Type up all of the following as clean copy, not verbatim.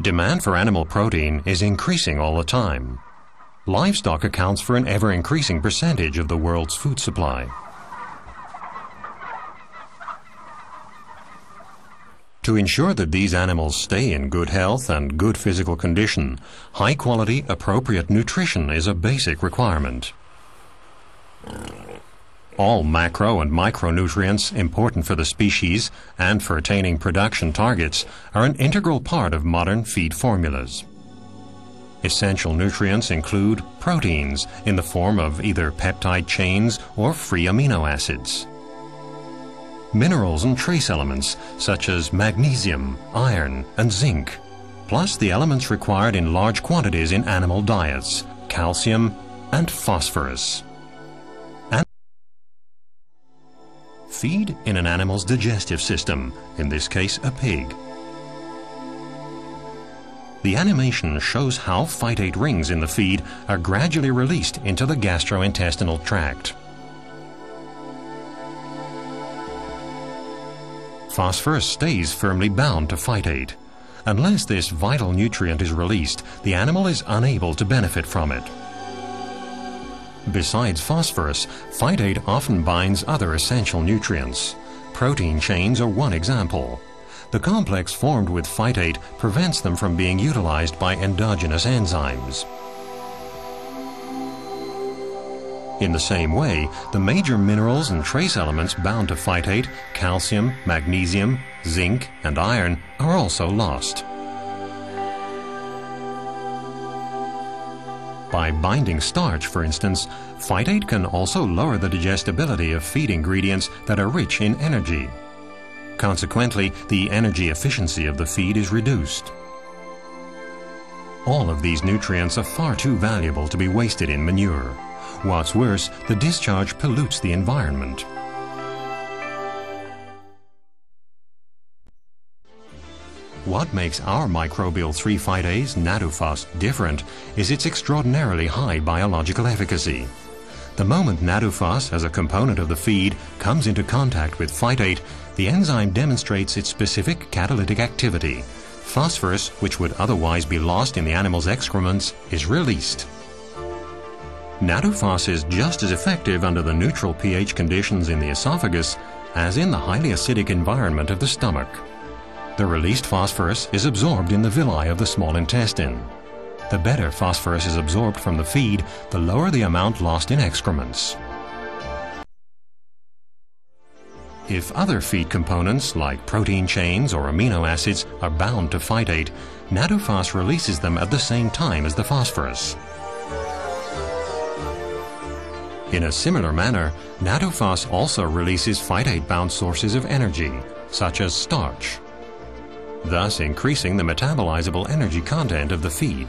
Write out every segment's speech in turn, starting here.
Demand for animal protein is increasing all the time. Livestock accounts for an ever-increasing percentage of the world's food supply. To ensure that these animals stay in good health and good physical condition, high-quality, appropriate nutrition is a basic requirement. All macro and micronutrients important for the species and for attaining production targets are an integral part of modern feed formulas. Essential nutrients include proteins in the form of either peptide chains or free amino acids, minerals and trace elements such as magnesium, iron and zinc, plus the elements required in large quantities in animal diets, calcium and phosphorus. Feed in an animal's digestive system, in this case a pig. The animation shows how phytate rings in the feed are gradually released into the gastrointestinal tract. Phosphorus stays firmly bound to phytate. Unless this vital nutrient is released, the animal is unable to benefit from it. Besides phosphorus, phytate often binds other essential nutrients. Protein chains are one example. The complex formed with phytate prevents them from being utilized by endogenous enzymes. In the same way, the major minerals and trace elements bound to phytate, calcium, magnesium, zinc, and iron, are also lost. By binding starch, for instance, phytate can also lower the digestibility of feed ingredients that are rich in energy. Consequently, the energy efficiency of the feed is reduced. All of these nutrients are far too valuable to be wasted in manure. What's worse, the discharge pollutes the environment. What makes our microbial 3-phytase, Nadufos, different is its extraordinarily high biological efficacy. The moment Nadufos, as a component of the feed, comes into contact with phytate, the enzyme demonstrates its specific catalytic activity. Phosphorus, which would otherwise be lost in the animal's excrements, is released. Nadufos is just as effective under the neutral pH conditions in the esophagus as in the highly acidic environment of the stomach. The released phosphorus is absorbed in the villi of the small intestine. The better phosphorus is absorbed from the feed, the lower the amount lost in excrements. If other feed components like protein chains or amino acids are bound to phytate, Nadufos releases them at the same time as the phosphorus. In a similar manner, Nadufos also releases phytate-bound sources of energy, such as starch, thus increasing the metabolizable energy content of the feed.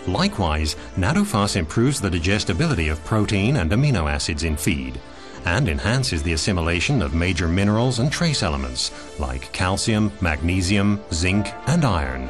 Likewise, Nadufos improves the digestibility of protein and amino acids in feed and enhances the assimilation of major minerals and trace elements like calcium, magnesium, zinc, and iron.